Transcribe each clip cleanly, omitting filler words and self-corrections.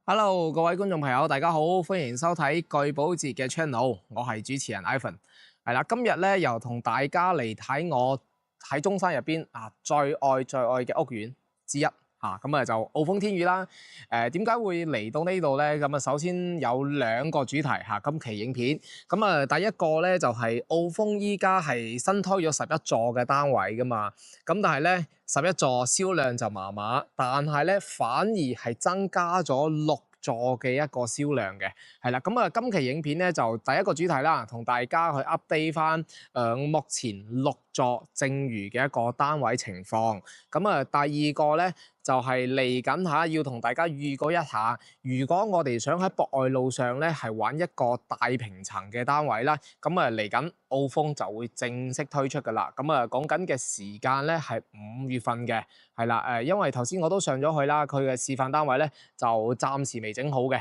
Hello，各位觀眾朋友，大家好，歡迎收睇據保節嘅 channel，我係主持人 Ivan。係啦，今日咧又同大家嚟睇我喺中山入邊最愛嘅屋苑之一就澳豐天宇啦。點解會嚟到呢度咧？咁首先有兩個主題今期影片。第一個咧就係澳豐依家係新推咗11座嘅單位噶嘛。咁但係咧11座銷量就麻麻，但係咧反而係增加咗6座嘅一個銷量嘅。係啦，今期影片咧就第一個主題啦，同大家去 update 翻目前6座剩餘嘅一個單位情況。第二個咧就係嚟緊要同大家預告一下，如果我哋想喺博愛路上咧係玩一個大平層嘅單位啦，嚟緊澳豐就會正式推出噶啦。講緊嘅時間咧係5月份嘅，係啦，因為頭先我都上咗去啦，佢嘅示範單位咧就暫時未整好嘅。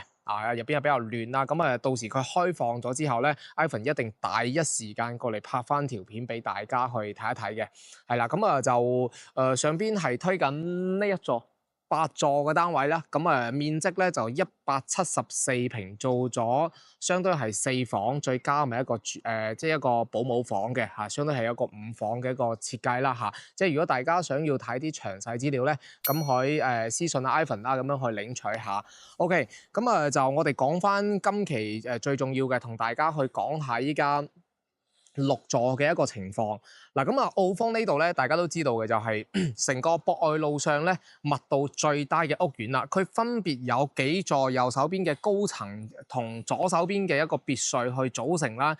入邊又比較亂啦，到時佢開放咗之後咧 ，Ivan 一定第一時間過嚟拍翻條片俾大家去睇一睇嘅，係啦，上邊係推緊呢一座8座嘅單位啦，面積咧就174平，做咗相當係4房，再加埋一個即係一個保姆房嘅相當係一個5房嘅一個設計啦即係如果大家想要睇啲詳細資料咧，咁可以私信Ivan 啦，咁樣去領取下。OK，就我哋講翻今期最重要嘅，同大家去講下依家6座嘅一個情況。澳豐呢度咧，大家都知道嘅就係成個博愛路上咧密度最低嘅屋苑啦。佢分別有幾座右手邊嘅高層同左手邊嘅一個別墅去組成啦。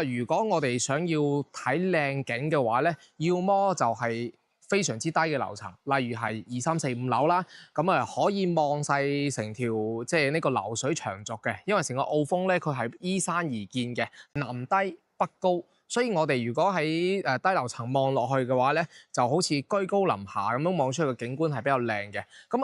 如果我哋想要睇靚景嘅話咧，要麼就係非常之低嘅樓層，例如係2、3、4、5樓啦，可以望晒成條即係呢個流水長軸嘅，因為成個澳豐咧佢係依山而建嘅，南低北高，所以我哋如果喺低樓層望落去嘅話咧，就好似居高臨下咁樣望出去嘅景觀係比較靚嘅。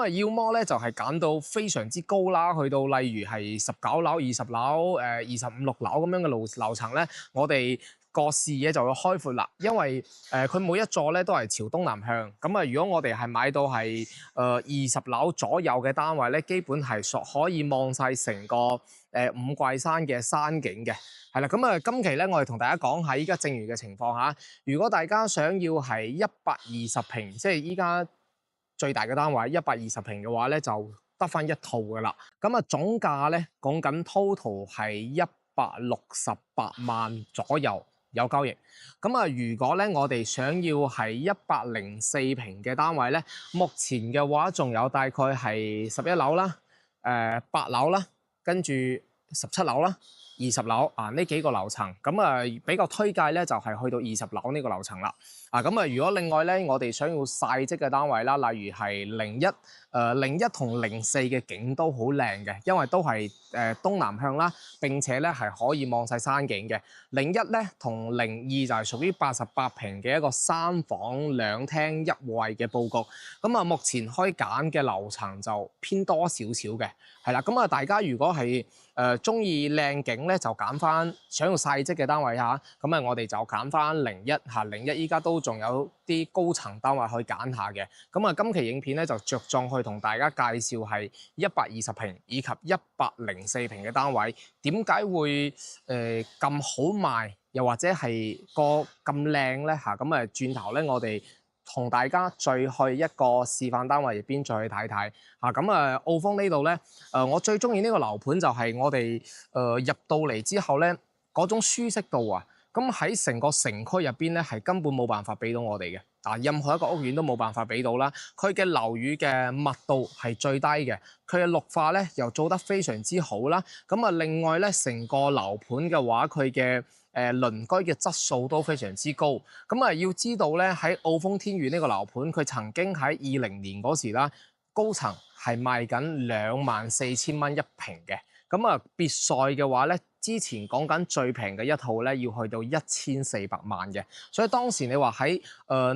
要麼咧就係揀到非常之高啦，去到例如係19樓、20樓、25、6樓咁樣嘅樓層咧，我哋個視野就會開闊啦，因為佢每一座咧都係朝東南向。如果我哋係買到係20樓左右嘅單位咧，基本係可以望晒成個五桂山嘅山景嘅。係啦，今期咧我哋同大家講下依家剩餘嘅情況嚇。如果大家想要係120平，即係依家最大嘅單位120平嘅話咧，就得翻一套噶啦。總價咧講緊 total 係168萬左右。有交易。如果咧我哋想要係104平嘅單位咧，目前嘅話仲有大概係11樓啦、8樓啦，跟住17樓啦、20樓呢幾個樓層。比較推介咧就係去到20樓呢個樓層啦。如果另外咧我哋想要曬積嘅單位啦，例如係01同04嘅景都好靚嘅，因為都係東南向啦，並且咧係可以望晒山景嘅。01咧同02就係屬於88平嘅一個3房2廳1衛嘅佈局。目前可以揀嘅樓層就偏多少少嘅，係啦。大家如果係中意靚景咧，就揀翻想要曬積嘅單位嚇。我哋就揀翻01依家都仲有啲高層單位可以揀下嘅。今期影片咧就着重去同大家介紹係120平以及104平嘅單位，點解會咁好賣，又或者係個咁靚咧嚇？轉頭咧我哋同大家再去一個示範單位入邊再去睇睇澳豐呢度咧，我最中意呢個樓盤就係我哋入到嚟之後咧嗰種舒適度啊！喺成個城區入邊咧係根本冇辦法俾到我哋嘅。任何一個屋苑都冇辦法俾到啦。佢嘅樓宇嘅密度係最低嘅，佢嘅綠化咧又做得非常之好啦。另外咧成個樓盤嘅話，佢嘅鄰居嘅質素都非常之高。要知道咧喺澳豐天宇呢個樓盤，佢曾經喺20年嗰時啦，高層係賣緊24,000蚊一平嘅。別墅嘅話咧，之前講緊最平嘅一套咧，要去到1400萬嘅，所以當時你話喺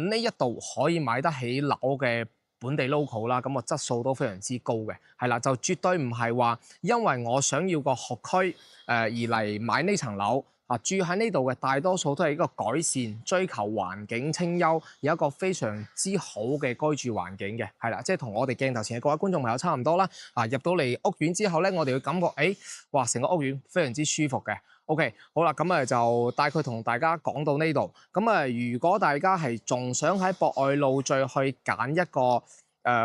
呢一度可以買得起樓嘅本地 local 啦，個質素都非常之高嘅，係啦，就絕對唔係話因為我想要個學區而嚟買呢層樓，住喺呢度嘅大多數都係一個改善、追求環境清幽，有一個非常之好嘅居住環境嘅，係啦，即係同我哋鏡頭前嘅各位觀眾朋友差唔多啦。入到嚟屋苑之後咧，我哋會感覺，哇，成個屋苑非常之舒服嘅。OK，好啦，咁就大概同大家講到呢度。咁如果大家係仲想喺博愛路再去揀一個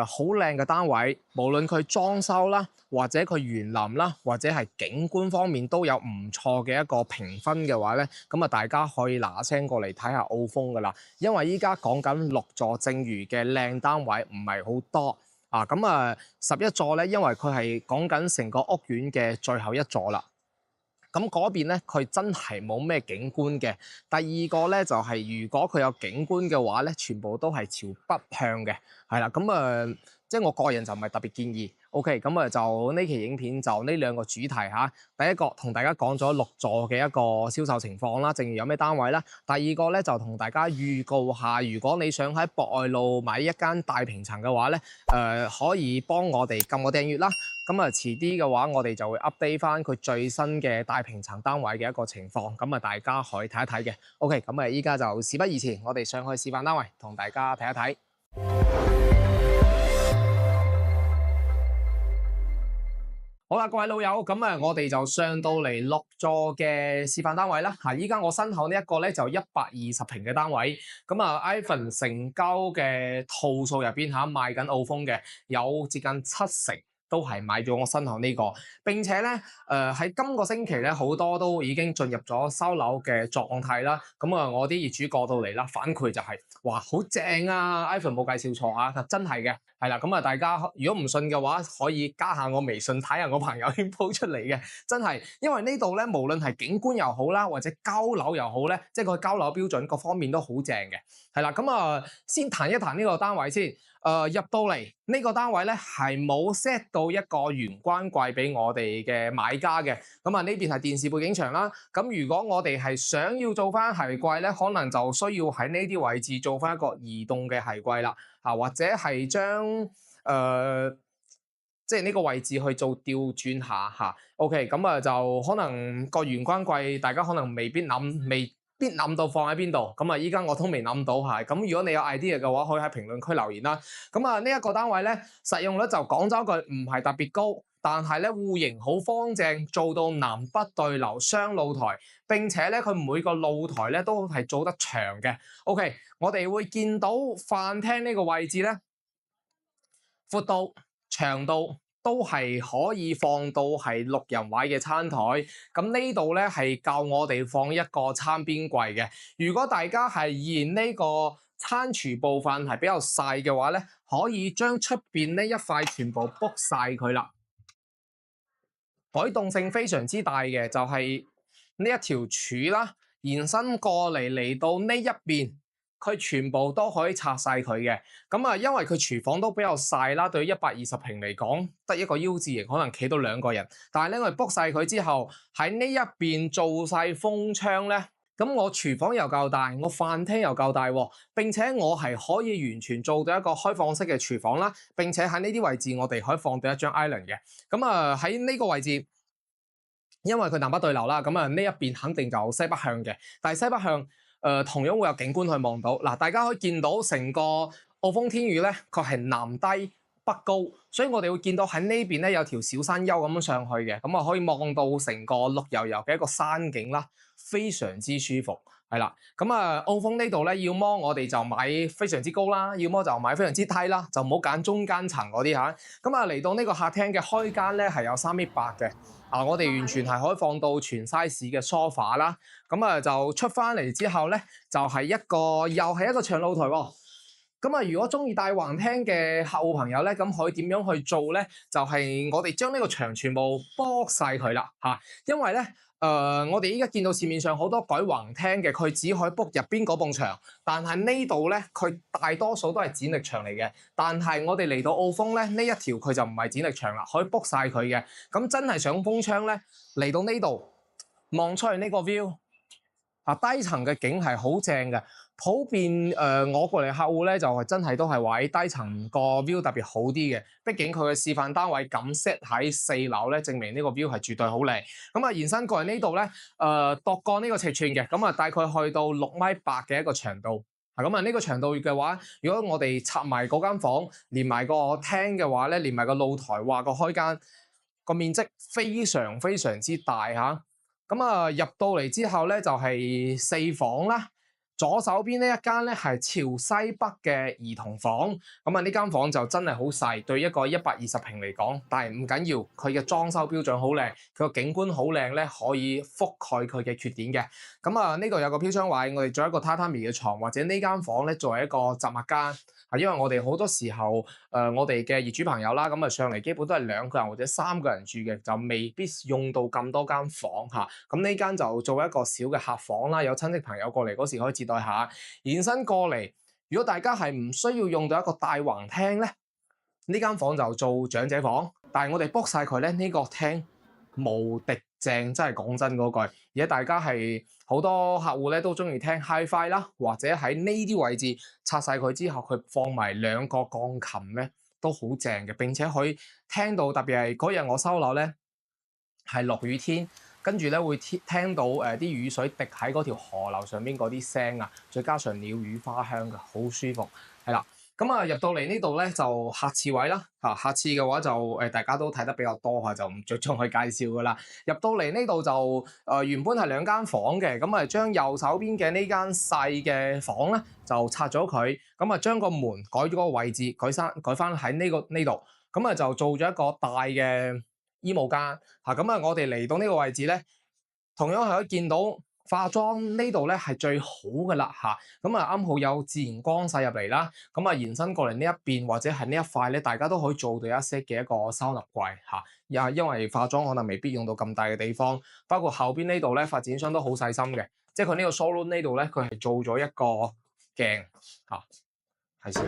好靚嘅單位，無論佢裝修啦，或者佢園林啦，或者係景觀方面都有唔錯嘅一個評分嘅話咧，咁大家可以嗱聲過嚟睇下澳豐噶啦，因為依家講緊6座正餘嘅靚單位唔係好多11座咧，因為佢係講緊成個屋苑嘅最後一座啦。咁嗰邊咧，佢真係冇咩景觀嘅。第二個咧就係如果佢有景觀嘅話咧，全部都係朝北向嘅，係啦。即係我個人就唔係特別建議。OK，就呢期影片就呢兩個主題嚇。第一個同大家講咗6座嘅一個銷售情況啦，正如有咩單位啦。第二個咧就同大家預告下，如果你想喺博愛路買一間大平層嘅話咧，可以幫我哋撳個訂閱啦。遲啲嘅話，我哋就會 update 翻佢最新嘅大平層單位嘅一個情況，大家可以睇一睇嘅。OK， 依家就事不宜遲，我哋上去示範單位同大家睇一睇。好啦，各位老友，我哋就上到嚟6座嘅示範單位啦。依家我身後呢一個咧就120平嘅單位。iPhone 成交嘅套數入邊賣緊澳豐嘅，有接近70%。都係買咗我身後呢個，並且咧，喺今個星期咧，好多都已經進入咗收樓嘅狀態啦。我啲業主過到嚟啦，反饋就係，哇，好正啊 ！iPhone 冇介紹錯啊，真係嘅，係啦。大家如果唔信嘅話，可以加下我微信睇下我朋友圈鋪出嚟嘅，真係。因為呢度咧，無論係景觀又好啦，或者交樓又好咧，即係個交樓標準各方面都好正嘅，係啦。先談一談呢個單位先。入到嚟呢個單位咧係冇 set 到一個玄關櫃俾我哋嘅買家嘅，呢邊係電視背景牆啦。如果我哋係想要做翻鞋櫃咧，可能就需要喺呢啲位置做翻一個移動嘅鞋櫃啦，或者係將即係呢個位置去做調轉下。OK， 就可能個玄關櫃大家可能未必諗到放喺邊度，依家我都未諗到嚇。如果你有 idea 嘅話，可以喺評論區留言啦。呢一個單位咧，實用率就講咗句唔係特別高，但係咧戶型好方正，做到南北對流雙露台，並且咧佢每個露台咧都係做得長嘅。OK， 我哋會見到飯廳呢個位置咧，闊度、長度都係可以放到係6人位嘅餐台，呢度咧係夠我哋放一個餐邊櫃嘅。如果大家係嫌呢個餐廚部分係比較細嘅話咧，可以將出邊呢一塊全部 book 晒佢啦。改動性非常之大嘅，就係呢一條柱啦，延伸過嚟到呢一邊。佢全部都可以拆晒佢嘅，因為佢廚房都比較細啦，對於120平嚟講，得一個 U 字型，可能企到2個人。但係咧，我哋 book 晒佢之後，喺呢一邊做晒風窗咧，我廚房又夠大，我飯廳又夠大，並且我係可以完全做到一個開放式嘅廚房啦。並且喺呢啲位置，我哋可以放到一張 island 嘅。喺呢個位置，因為佢南北對流啦，呢一邊肯定就西北向嘅，但係西北向。同樣會有景觀去望到嗱，大家可以見到成個澳豐天宇咧，佢係南低北高，所以我哋會見到喺呢邊咧有條小山丘咁樣上去嘅，可以望到成個綠油油嘅一個山景啦，非常之舒服，係啦。澳豐呢度咧，要麼我哋就買非常之高啦，要麼就買非常之低啦，就唔好揀中間層嗰啲嚇。嚟到呢個客廳嘅開間咧係有3.8米嘅。我哋完全係可以放到全 size 嘅 sofa 啦，就出翻嚟之後咧，就係又係一個長露台喎。如果中意帶橫廳嘅客戶朋友咧，可以點樣去做咧？就係我哋將呢個牆全部剝晒佢啦嚇，因為咧。我哋依家見到市面上好多改橫廳嘅，佢只可以 book 入邊嗰埲牆，但係呢度咧，佢大多數都係剪力牆嚟嘅。但係我哋嚟到澳豐咧，呢一條佢就唔係剪力牆啦，可以 book 晒佢嘅。真係上風窗咧，嚟到呢度望出去呢個 view，低層嘅景係好正嘅，普遍我過嚟客戶咧就係真係都係話喺低層個 view 特別好啲嘅，畢竟佢嘅示範單位咁 set 喺4樓咧，證明呢個 view 係絕對好靚。咁啊延伸過嚟呢度咧，度過呢個尺寸嘅，咁啊大概去到6.8米嘅一個長度。咁啊呢個長度嘅話，如果我哋拆埋嗰間房，連埋個廳嘅話咧，連埋個露台，話個開間個面積非常非常之大嚇。咁啊入到嚟之後咧就係4房啦。左手邊呢一間咧係朝西北嘅兒童房，咁啊呢間房就真係好細，對一個120平嚟講，但係唔緊要，佢嘅裝修標準好靚，佢個景觀好靚咧，可以覆蓋佢嘅缺點嘅。咁啊呢度有個飄窗位，我哋做一個榻榻米嘅床，或者呢間房咧作為一個雜物間。因為我哋好多時候，我哋嘅業主朋友啦，咁啊上嚟基本都係2個人或者3個人住嘅，就未必用到咁多間房嚇。咁呢間就做一個小嘅客房啦，有親戚朋友過嚟嗰時可以接待下。延伸過嚟，如果大家係唔需要用到一個大橫廳咧，呢間房就做長者房。但係我哋 book 晒佢咧，呢個廳無敵正，真係講真嗰句。而家大家係好多客戶咧都中意聽 Hi-Fi 啦，或者喺呢啲位置拆晒佢之後，佢放埋2個鋼琴咧都好正嘅，並且可以聽到，特別係嗰日我收樓咧係落雨天，跟住咧會聽到啲雨水滴喺嗰條河流上邊嗰啲聲啊，再加上鳥語花香嘅，好舒服。係啦，咁啊入到嚟呢度咧就客廁位啦，客廁嘅話就大家都睇得比較多嚇，就唔着重去介紹噶啦。入到嚟呢度就原本係2間房嘅，咁啊將右手邊嘅呢間細嘅房咧就拆咗佢，咁啊將個門改咗個位置，改翻喺呢度，咁啊就做咗一個大嘅衣帽間嚇。咁啊我哋嚟到呢個位置咧，同樣係可以見到化妝呢度咧係最好嘅啦嚇。咁啊啱好有自然光曬入嚟啦，咁啊延伸過嚟呢一邊或者係呢一塊咧，大家都可以做到一 set 嘅一個收納櫃嚇。因為化妝可能未必用到咁大嘅地方，包括後邊呢度咧發展商都好細心嘅，即係佢呢個 showroom 呢度咧，佢係做咗一個鏡嚇，係先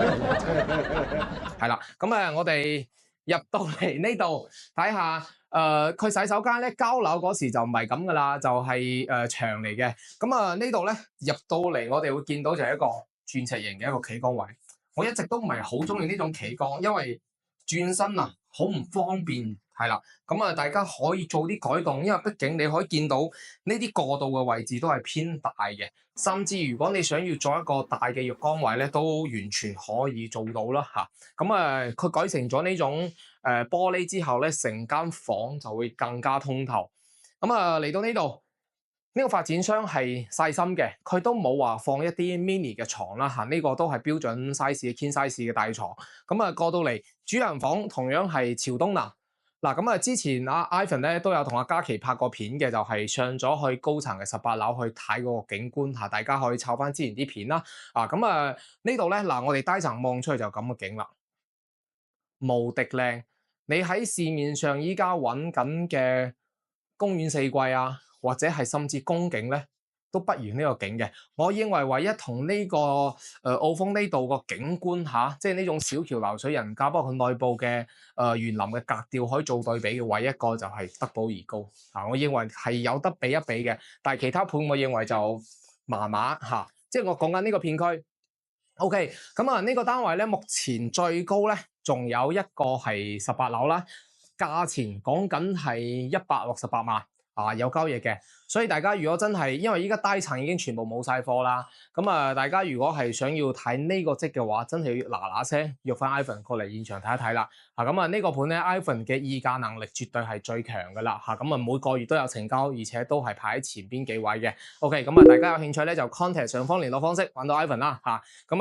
係啦。咁我哋入到嚟呢度睇下。佢洗手間咧交樓嗰時就唔係咁噶啦，就係牆嚟嘅。咁啊呢度咧入到嚟，我哋會見到就係一個鑽石型嘅一個企缸位。我一直都唔係好中意呢種企缸，因為轉身啊好唔方便，係啦。咁啊大家可以做啲改動，因為畢竟你可以見到呢啲過渡嘅位置都係偏大嘅，甚至如果你想要做一個大嘅浴缸位咧，都完全可以做到啦嚇。咁佢改成咗呢種玻璃之後咧，成間房就會更加通透。嚟到呢度，呢個發展商係細心嘅，佢都冇話放一啲 mini 嘅床啦嚇，呢個都係標準 size 嘅 king size 嘅大床。過到嚟主人房同樣係朝東南。嗱之前阿 Ivan 咧都有同阿嘉琪拍過片嘅，就係上咗去高層嘅18樓去睇嗰個景觀嚇，大家可以抄翻之前啲片啦。呢度咧我哋低層望出去就咁嘅景啦，無敵靚。你喺市面上依家揾緊嘅公園四季啊，或者係甚至公景咧，都不如呢個景嘅。我認為唯一同呢個澳豐呢度個景觀嚇，即係呢種小橋流水人家，包括佢內部嘅園林嘅格調可以做對比嘅，唯一一個就係德寶怡高。我認為係有得比一比嘅，但係其他盤我認為就麻麻嚇。即係我講緊呢個片區。OK，呢個單位咧，目前最高咧，仲有一個係18樓啦，價錢講緊係168萬有交易嘅。所以大家如果真係，因為依家低層已經全部冇晒貨啦，大家如果係想要睇呢個積嘅話，真係要嗱嗱聲約翻 Ivan 過嚟現場睇一睇啦。呢個盤咧 ，Ivan 嘅議價能力絕對係最強噶啦每個月都有成交，而且都係排喺前邊幾位嘅。OK，大家有興趣咧就 contact 上方聯絡方式揾到 Ivan 啦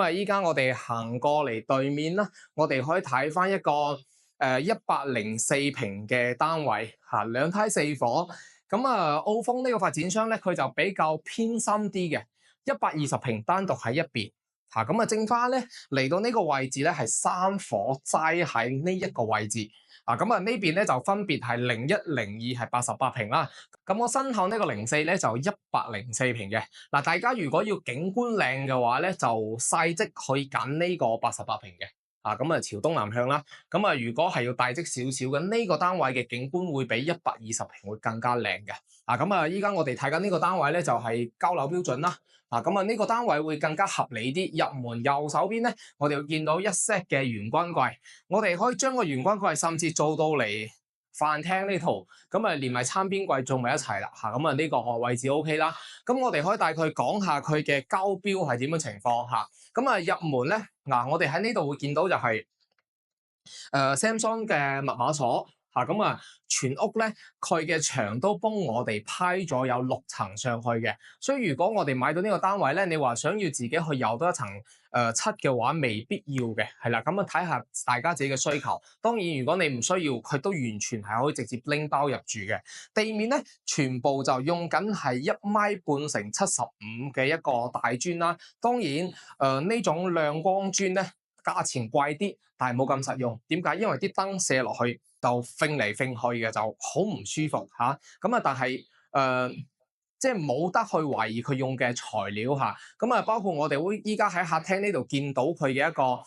依家我哋行過嚟對面啦，我哋可以睇翻一個104平嘅單位2梯4房。澳豐呢個發展商咧，佢就比較偏心啲嘅，120平單獨喺一邊剩翻咧嚟到呢個位置咧係3伙齋喺呢一個位置呢邊咧就分別係01、02係88平啦。我身後呢個04咧就104平嘅。大家如果要景觀靚嘅話咧，就細則可以揀呢個88平嘅咁啊朝東南向啦。咁啊，如果係要大積少少嘅呢個單位嘅景觀會比120平會更加靚嘅。咁啊，依家我哋睇緊呢個單位咧就係交樓標準啦。咁啊呢個單位會更加合理啲。入門右手邊咧，我哋會見到一 set 嘅玄關櫃，我哋可以將個玄關櫃甚至做到嚟飯廳呢度，咁啊連埋餐邊櫃做埋一齊啦。咁啊呢個位置 OK 啦。咁我哋可以大概講下佢嘅交標係點樣情況嚇。咁啊入門咧，我哋喺呢度會見到就係Samsung 嘅密碼鎖。咁啊全屋咧佢嘅牆都幫我哋批咗有6層上去嘅，所以如果我哋買到呢個單位咧，你話想要自己去油多一層漆嘅話，未必要嘅，係啦。咁啊睇下大家自己嘅需求。當然如果你唔需要，佢都完全係可以直接拎包入住嘅。地面咧全部就用緊係1.5米乘75嘅一個大磚啦。當然呢種亮光磚咧價錢貴啲，但係冇咁實用。點解？因為啲燈射落去就揈嚟揈去嘅，就好唔舒服嚇。咁但係即係冇得去懷疑佢用嘅材料嚇。咁包括我哋會依家喺客廳呢度見到佢嘅一個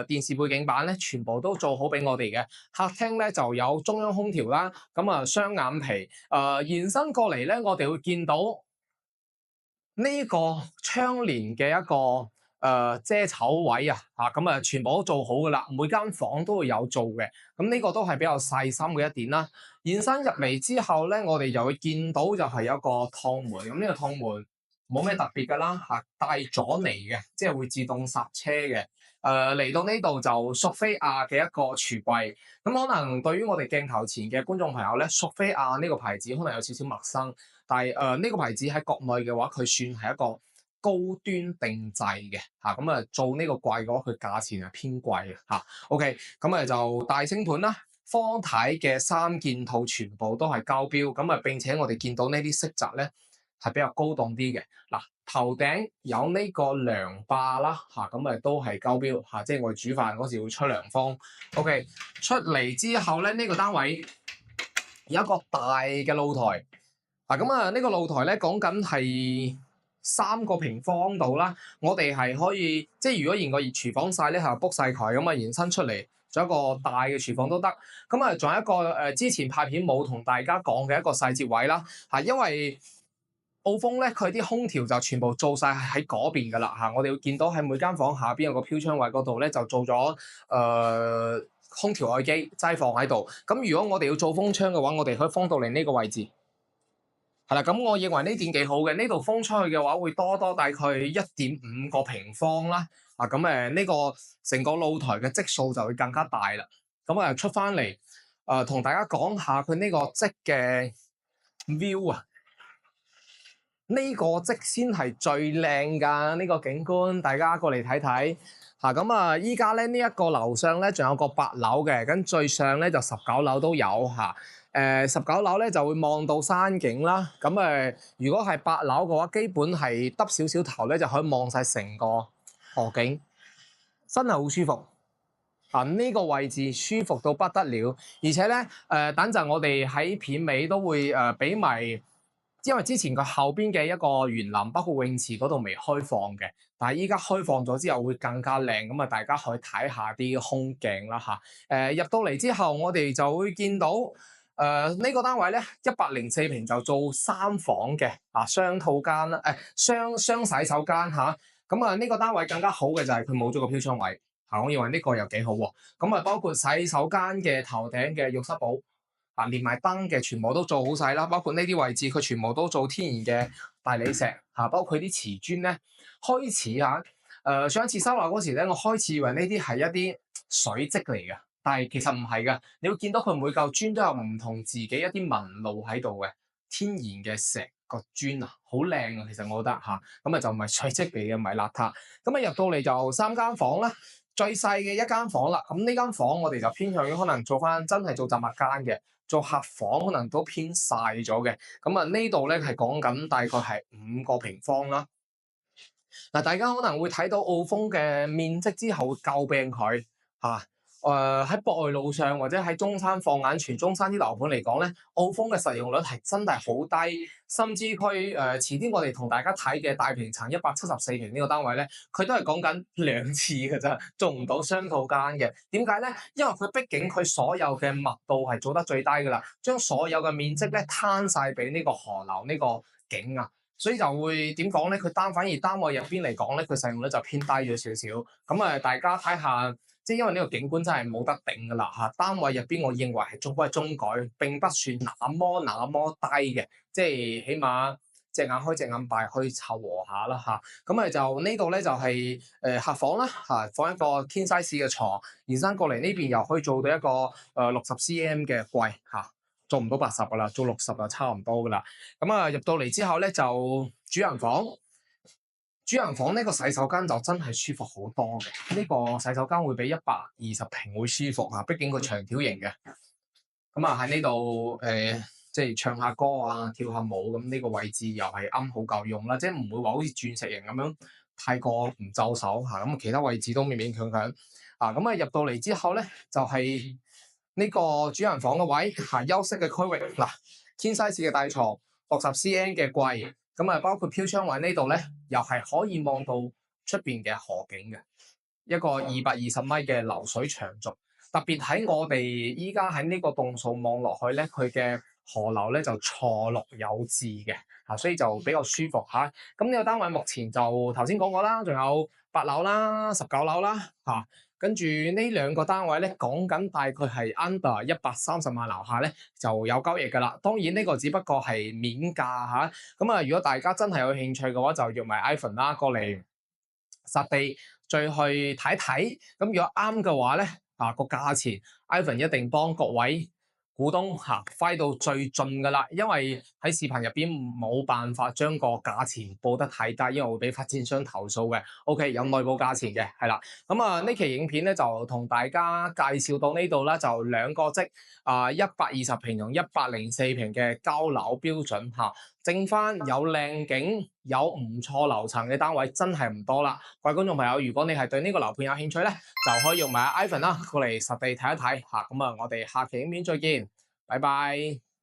電視背景板咧，全部都做好俾我哋嘅。客廳咧就有中央空調啦。雙眼皮延伸過嚟咧，我哋會見到呢個窗簾嘅一個遮醜位全部都做好噶啦，每間房都會有做嘅。呢個都係比較細心嘅一點啦。延伸入嚟之後咧，我哋就會見到就係有一個趟門。呢個趟門冇咩特別噶啦，帶咗嚟嘅，即係會自動剎車嘅。嚟到呢度就索菲亞嘅一個櫥櫃。咁可能對於我哋鏡頭前嘅觀眾朋友咧，索菲亞呢個牌子可能有少少陌生，但係呢個牌子喺國內嘅話，佢算係一個高端定製嘅做呢個櫃嘅話，佢價錢係偏貴嘅OK，咁就大星盤啦，方體嘅3件套全部都係交標。並且我哋見到呢啲色澤咧係比較高檔啲嘅。頭頂有呢個涼霸啦都係交標即係我哋煮飯嗰時會出涼風。OK， 出嚟之後咧，呢個單位有一個大嘅露台。呢個露台咧講緊係3個平方度啦。我哋係可以即係如果嫌個廚房細咧，係 book 細佢延伸出嚟，仲有一個大嘅廚房都得。仲有一個之前拍片冇同大家講嘅一個細節位啦。因為澳豐咧佢啲空調就全部做晒喺嗰邊噶啦。我哋會見到喺每間房下邊有個飄窗位嗰度咧就做咗空調外機齋放喺度。如果我哋要做風窗嘅話，我哋可以放到嚟呢個位置。係啦，咁我認為呢點幾好嘅。呢度風出去嘅話會多大概1.5個平方啦。呢個成個露台嘅積數就會更加大啦。出翻嚟同大家講下佢呢個積嘅 view 呢個積先係最靚㗎，呢個景觀，大家過嚟睇睇。依家咧呢一個樓上咧仲有個8樓嘅，咁最上咧就19樓都有19樓咧就會望到山景啦。如果係8樓嘅話，基本係耷少少頭咧就可以望晒成個河景，真係好舒服。呢個位置舒服到不得了，而且咧等陣我哋喺片尾都會俾埋。因為之前佢後邊嘅一個園林，包括泳池嗰度未開放嘅，但係依家開放咗之後會更加靚。大家可以睇下啲空鏡啦入到嚟之後，我哋就會見到呢個單位咧104平就做3房嘅雙套間啦，雙洗手間呢個單位更加好嘅就係佢冇咗個飄窗位我認為呢個又幾好喎。包括洗手間嘅頭頂嘅浴室寶。連埋燈嘅全部都做好晒啦，包括呢啲位置佢全部都做天然嘅大理石包括啲瓷磚咧，開始上一次收樓嗰時咧，我開始以為呢啲係一啲水漬嚟嘅，但係其實唔係噶，你會見到佢每嚿磚都有唔同自己一啲紋路喺度嘅，天然嘅石個磚好靚啊，其實我覺得就唔係水漬嚟嘅，唔係邋遢。入到嚟就3間房啦，最細嘅一間房啦，呢間房我哋就偏向於可能做翻真係做雜物間嘅。做客房可能都偏細咗嘅。呢度咧係講緊大概係5個平方啦。大家可能會睇到澳豐嘅面積之後會詬病佢喺博愛路上或者喺中山放眼全中山啲樓盤嚟講咧，澳豐嘅實用率係真係好低，甚至佢遲啲我哋同大家睇嘅大平層174平呢個單位咧，佢都係講緊2次嘅咋，做唔到雙套間嘅。點解咧？因為佢畢竟佢所有嘅密度係做得最低噶啦，將所有嘅面積咧攤晒俾呢個河流呢個景啊。所以就會點講咧？佢反而單位入邊嚟講咧，佢實用率就偏低咗少少。咁大家睇下。即係因為呢個景觀真係冇得頂㗎啦嚇，單位入邊我認為係中規中矩，並不算那麼低嘅，即係起碼隻眼開隻眼閉去湊合下啦嚇。咁就呢度咧就係客房啦嚇，放一個 king size 嘅床，延伸過嚟呢邊又可以做到一個60 cm 嘅櫃嚇，做唔到80㗎啦，做60就差唔多㗎啦。咁入到嚟之後咧就主人房。主人房呢個洗手間就真係舒服好多嘅，呢個洗手間會比120平會舒服啊，畢竟佢長條型嘅。喺呢度即係唱下歌啊，跳下舞咁，呢個位置又係啱好夠用啦，即係唔會話好似鑽石型咁樣太過唔就手嚇。咁其他位置都勉勉強強啊。入到嚟之後咧，就係呢個主人房嘅位嚇，休息嘅區域嗱，king size 嘅大床，60 cm 嘅櫃。包括飄窗位呢度咧，又係可以望到出邊嘅河景嘅，一個220米嘅流水長軸。特別喺我哋依家喺呢個棟數望落去咧，佢嘅河流咧就錯落有致嘅，所以就比較舒服嚇。咁呢個單位目前就頭先講過啦，仲有8樓啦、19樓啦嚇。跟住呢兩個單位咧，講緊大概係 under 130萬樓下咧就有交易㗎啦。當然呢個只不過係面價嚇。如果大家真係有興趣嘅話，就約埋 Ivan 啦過嚟實地再去睇睇。咁如果啱嘅話咧，個價錢 Ivan 一定幫各位股東揮到最盡㗎啦，因為喺視頻入邊冇辦法將個價錢報得太低，因為會俾發展商投訴嘅。OK， 有內部價錢嘅，係啦。呢期影片咧就同大家介紹到呢度啦，就兩個即120平同104平嘅交樓標準嚇，剩翻有靚景、有唔錯樓層嘅單位真係唔多啦。各位觀眾朋友，如果你係對呢個樓盤有興趣咧，就可以用埋 Ivan 啦過嚟實地睇一睇嚇。我哋下期影片再見，拜拜。